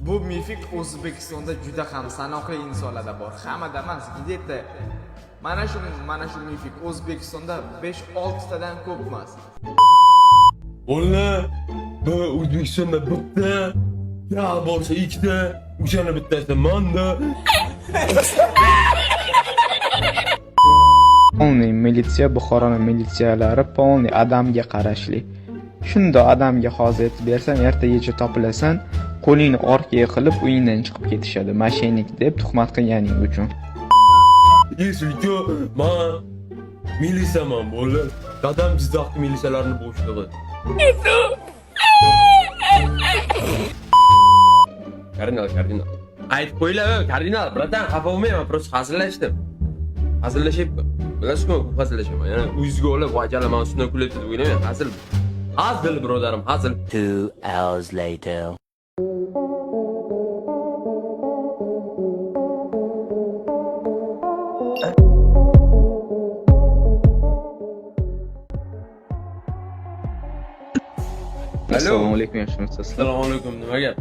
Bu mifik O'zbekistonda juda ham sanoqli insonlarda bor. Hammada emas, где-то mana shu mifik O'zbekistonda 5-6 tadan ko'p emas. Ola, bu O'zbekistonda bitta, ya bo'lsa ikkita, o'shani bittasi manda. Polniy militsiya Buxoroning militsiyalari polniy adamga qarashli. Shunda adamga hozir aytib bersam, ertagacha topilasan, qo'lingni orqaga qilib uyingdan chiqib ketishadi. Mashinik deb tuhmat qilganing uchun. Yesulko, men militsiyaman bo'lar. Dadam Jizzaxdagi militsiyalarni boshlig'i. Kardinal. Aytib qo'ylar, kardinal, bratan, xafa bo'lmayman, просто hazillashdim. Hazillashyapman. Bilasizmi, bu hazillashaman. Yana o'zingizga olib, vajala men ustidan kulyapti deb o'ylamang, hazil. Hazil, birodarim, hazil. 2 hours later. Assalomu alaykum, yaxshimisiz? Assalomu alaykum, nima gap?